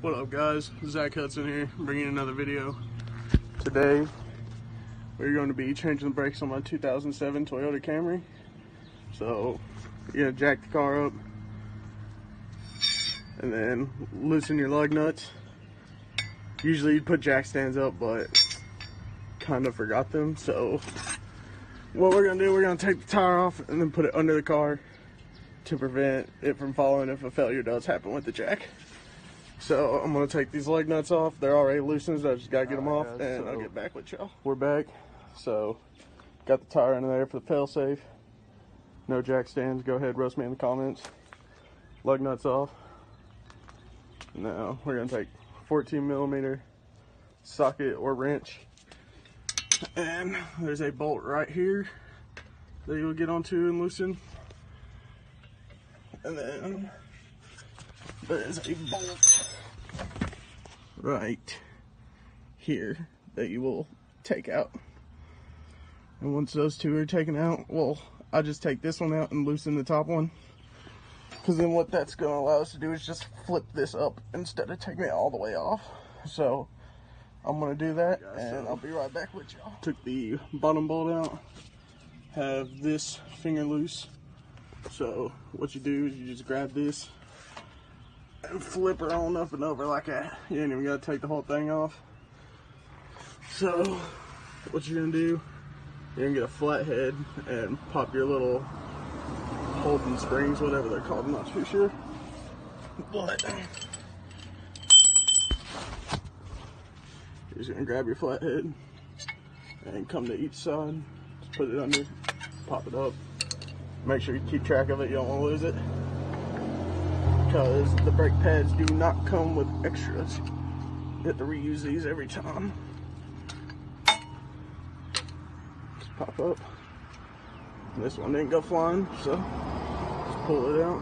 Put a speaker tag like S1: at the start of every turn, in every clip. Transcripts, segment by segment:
S1: What up, guys? Zach Hudson here, bringing another video. Today, we're going to be changing the brakes on my 2007 Toyota Camry. So, you're gonna jack the car up, and then loosen your lug nuts. Usually you'd put jack stands up, but kind of forgot them. So, what we're gonna do, we're gonna take the tire off and then put it under the car to prevent it from falling if a failure does happen with the jack. So I'm gonna take these lug nuts off. They're already loosened, I just gotta get them off, and I'll get back with y'all. We're back. So got the tire under there for the fail safe. No jack stands. Go ahead, roast me in the comments. Lug nuts off. Now we're gonna take 14mm socket or wrench, and there's a bolt right here that you'll get onto and loosen. And then there's a bolt right here that you will take out. And once those two are taken out, well, I just take this one out and loosen the top one. Because then what that's going to allow us to do is just flip this up instead of taking it all the way off. So I'm going to do that, and I'll be right back with y'all. Took the bottom bolt out, have this finger loose. So what you do is you just grab this and flip her on up and over like that. You ain't even got to take the whole thing off. So what you're going to do, you're going to get a flat head and pop your little holding springs, whatever they're called, I'm not too sure. But you're just going to grab your flat head and come to each side, just put it under, pop it up. Make sure you keep track of it, you don't want to lose it, because the brake pads do not come with extras. You have to reuse these every time. Just pop up. This one didn't go flying, so just pull it out.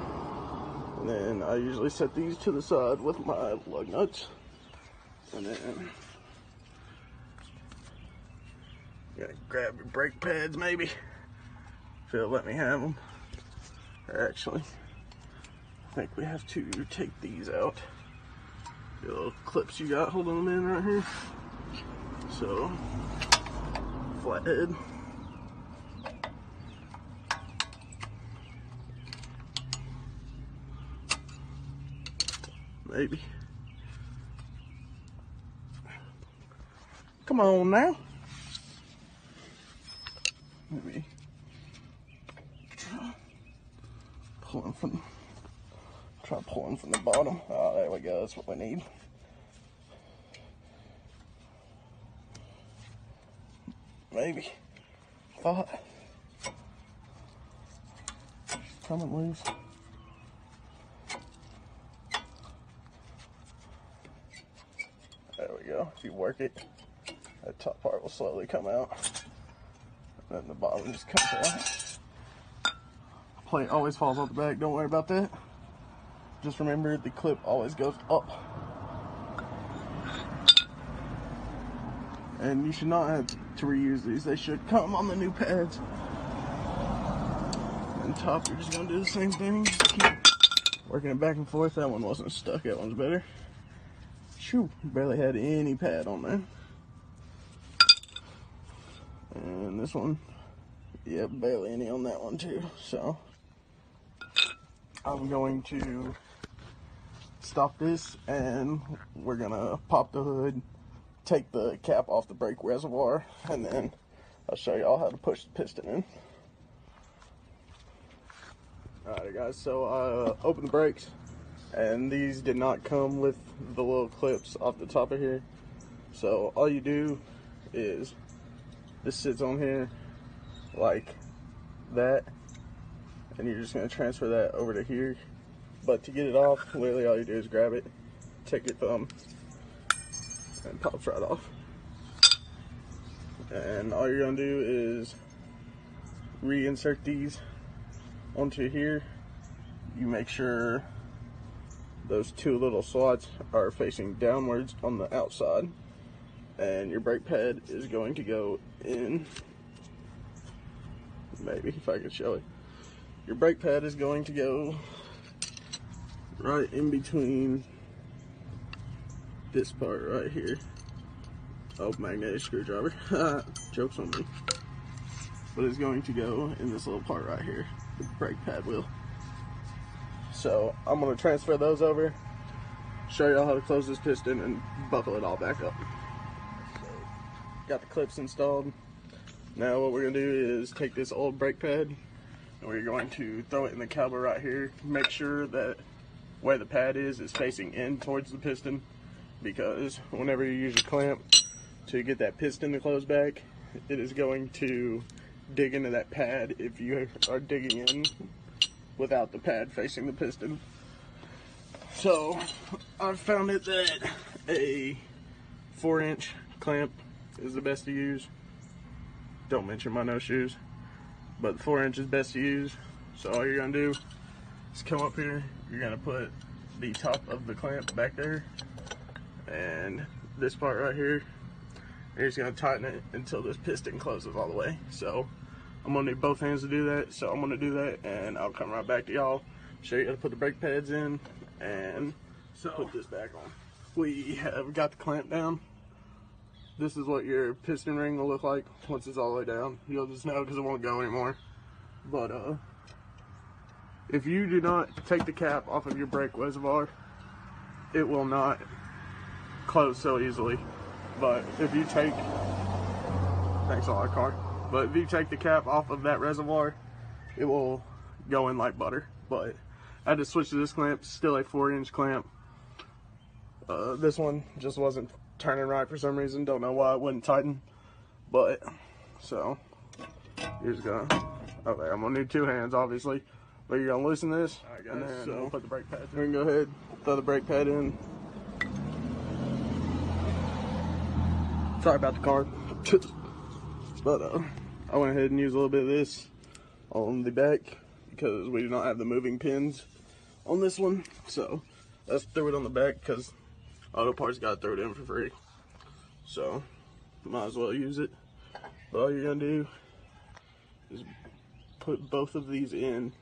S1: And then I usually set these to the side with my lug nuts. And then you gotta grab your brake pads maybe. If it'll let me have them. Or actually, I think we have to take these out. The little clips you got holding them in right here. So, flathead. Maybe. Come on now. Maybe. Try pulling from the bottom. Oh, there we go. That's what we need. Maybe. Thought. Coming loose. There we go. If you work it, that top part will slowly come out. And then the bottom just comes out. Plate always falls off the back, don't worry about that. Just remember the clip always goes up. And you should not have to reuse these, they should come on the new pads. And top, you're just gonna do the same thing. Just keep working it back and forth. That one wasn't stuck, that one's better. Shoo, barely had any pad on there. And this one, yeah, barely any on that one too, so. I'm going to stop this, and we're gonna pop the hood, take the cap off the brake reservoir, and then I'll show y'all how to push the piston in. Alright guys, so I opened the brakes, and these did not come with the little clips off the top of here. So all you do is, this sits on here like that. And you're just going to transfer that over to here. But to get it off, literally all you do is grab it, take your thumb, and it pops right off. And all you're going to do is reinsert these onto here. You make sure those two little slots are facing downwards on the outside. And your brake pad is going to go in. Maybe, if I can show it. Your brake pad is going to go right in between this part right here. Oh, magnetic screwdriver. Joke's on me. But it's going to go in this little part right here, the brake pad wheel. So I'm going to transfer those over, show y'all how to close this piston, and buckle it all back up. So, got the clips installed. Now what we're going to do is take this old brake pad, and we're going to throw it in the caliper right here. Make sure that where the pad is facing in towards the piston, because whenever you use your clamp to get that piston to close back, it is going to dig into that pad if you are digging in without the pad facing the piston. So I've found it that a 4-inch clamp is the best to use. Don't mention my no shoes, but 4 inch is best to use. So all you're gonna do is come up here, you're gonna put the top of the clamp back there, and this part right here, you're just gonna tighten it until this piston closes all the way. So I'm gonna need both hands to do that, so I'm gonna do that, and I'll come right back to y'all, show you how to put the brake pads in, and put this back on. We have got the clamp down. This is what your piston ring will look like once it's all the way down. You'll just know because it won't go anymore. But if you do not take the cap off of your brake reservoir, it will not close so easily. But if you take, thanks a lot, car. But if you take the cap off of that reservoir, it will go in like butter. But I had to switch to this clamp, still a 4-inch clamp. This one just wasn't turning right for some reason, don't know why it wouldn't tighten. But so you're just gonna, okay, I'm gonna need 2 hands obviously, but you're gonna loosen this. Alright guys, and then so we'll put the brake pad in. We're gonna go ahead, throw the brake pad in. Sorry about the car. But I went ahead and used a little bit of this on the back because we do not have the moving pins on this one, so let's throw it on the back because auto parts got to throw it in for free, so might as well use it. But all you're gonna do is put both of these in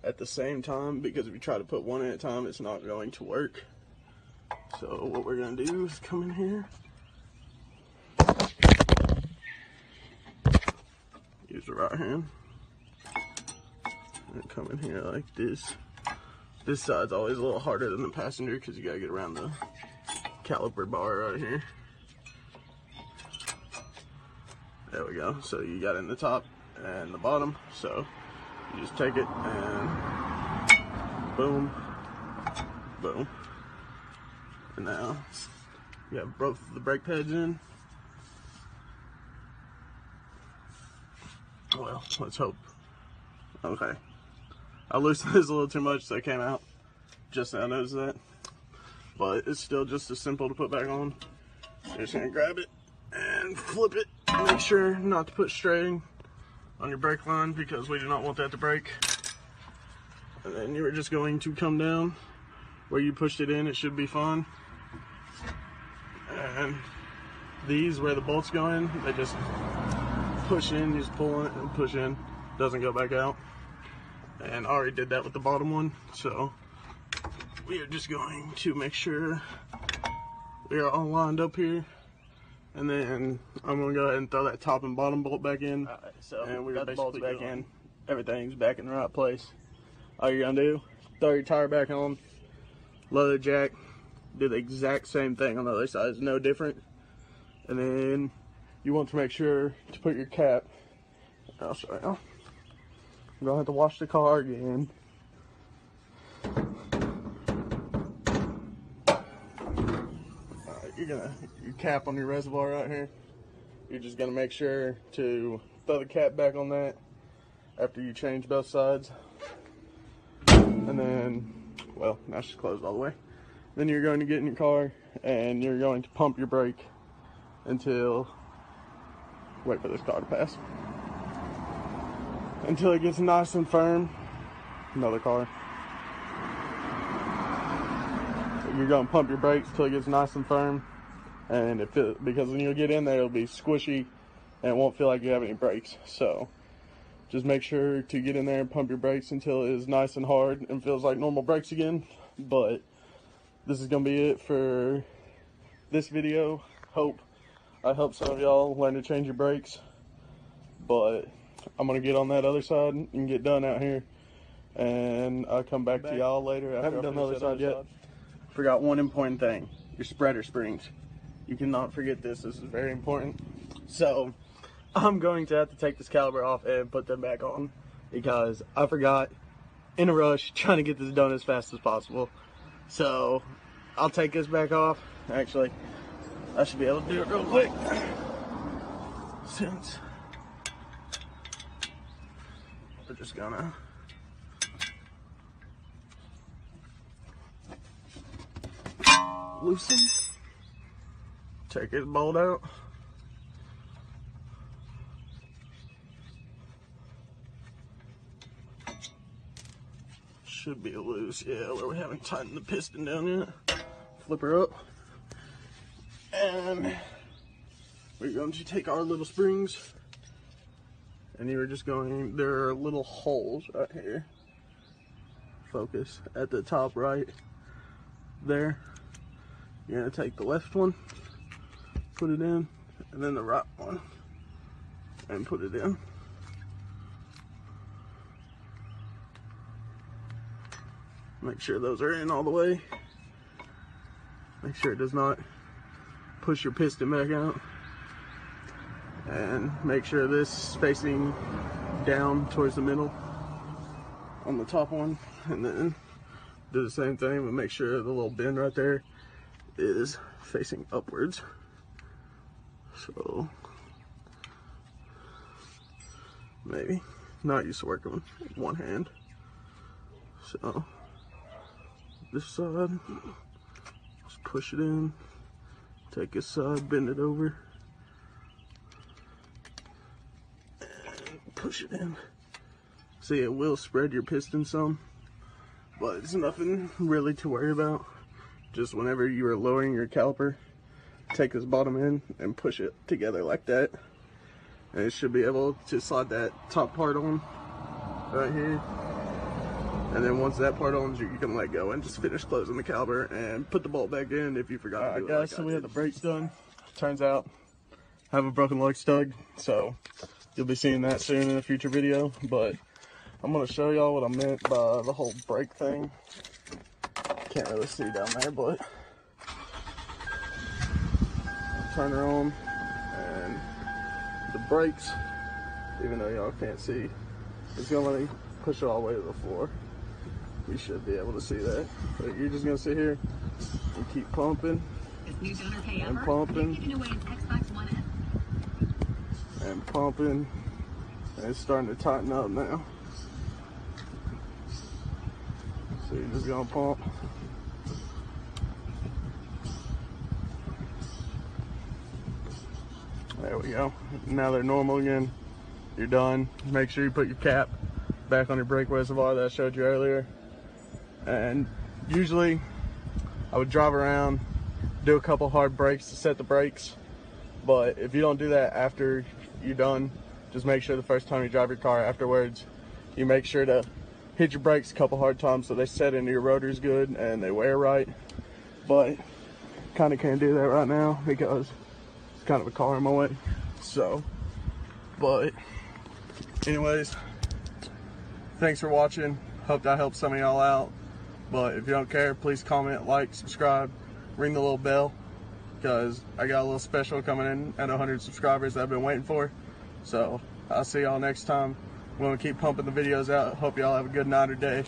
S1: at the same time, because if you try to put one at a time, it's not going to work. So what we're gonna do is come in here, use the right hand, and come in here like this. This side's always a little harder than the passenger because you gotta get around the caliper bar right here. There we go. So you got it in the top and the bottom. So you just take it and boom, boom. And now you have both the brake pads in. Well, let's hope. Okay. I loosened this a little too much, so it came out. Just now I noticed that. But it's still just as simple to put back on. You're just gonna grab it and flip it. Make sure not to put straight on your brake line because we do not want that to break. And then you're just going to come down where you pushed it in. It should be fine. And these, where the bolts go in, they just push in. You just pull on it and push in. Doesn't go back out. And I already did that with the bottom one, so we are just going to make sure we are all lined up here, and then I'm going to go ahead and throw that top and bottom bolt back in. Alright, so and we got the bolts back in. Everything's back in the right place. All you're going to do, throw your tire back on, load the jack, do the exact same thing on the other side. It's no different. And then you want to make sure to put your cap, I'll show you. I'm gonna have to wash the car again. Alright, your cap on your reservoir right here. You're just gonna make sure to throw the cap back on that after you change both sides. And then, well, now she's closed all the way. Then you're going to get in your car and you're going to pump your brake until, wait for this car to pass. Until it gets nice and firm. Another car. You're going to pump your brakes till it gets nice and firm, and because when you get in there, it'll be squishy and it won't feel like you have any brakes. So just make sure to get in there and pump your brakes until it is nice and hard and feels like normal brakes again. But this is going to be it for this video. I help some of y'all learn to change your brakes. But I'm going to get on that other side and get done out here. And I'll come back to y'all later. I haven't done the other side yet. Forgot one important thing. Your spreader springs. You cannot forget this. This is very important. So, I'm going to have to take this caliper off and put them back on. Because I forgot, in a rush, trying to get this done as fast as possible. So, I'll take this back off. Actually, I should be able to do it real quick. Since we're just gonna loosen, take his bolt out. Should be loose, yeah, where we haven't tightened the piston down yet. Flip her up. And we're going to take our little springs. And you're just going, there are little holes right here. Focus at the top right there. You're going to take the left one, put it in, and then the right one, and put it in. Make sure those are in all the way. Make sure it does not push your piston back out. And make sure this is facing down towards the middle on the top one. And then do the same thing, but make sure the little bend right there is facing upwards. So, maybe. Not used to working with one hand. So, this side, just push it in, take this side, bend it over, and push it in. See, it will spread your piston some, but it's nothing really to worry about. Just whenever you are lowering your caliper, take this bottom end and push it together like that. And it should be able to slide that top part on right here. And then once that part owns you, you can let go and just finish closing the caliper and put the bolt back in if you forgot to do it. Guys, so we have the brakes done. Turns out I have a broken lug stud, so you'll be seeing that soon in a future video. But I'm going to show y'all what I meant by the whole brake thing. Can't really see down there, but turn her on, and the brakes, even though y'all can't see, it's going to let me push it all the way to the floor. You should be able to see that. But you're just gonna sit here and keep pumping and pumping and pumping, and it's starting to tighten up now. So you're just gonna pump. There we go. Now they're normal again. You're done. Make sure you put your cap back on your brake reservoir that I showed you earlier. And usually I would drive around, do a couple hard brakes to set the brakes, but if you don't do that after you're done, just make sure the first time you drive your car afterwards, you make sure to hit your brakes a couple hard times so they set into your rotors good and they wear right. But kind of can't do that right now because it's kind of a car in my way. So, but anyways, thanks for watching. Hope that helped some of y'all out. But if you don't care, please comment, like, subscribe, ring the little bell, because I got a little special coming in at 100 subscribers that I've been waiting for. So I'll see y'all next time. I'm going to keep pumping the videos out. Hope y'all have a good night or day.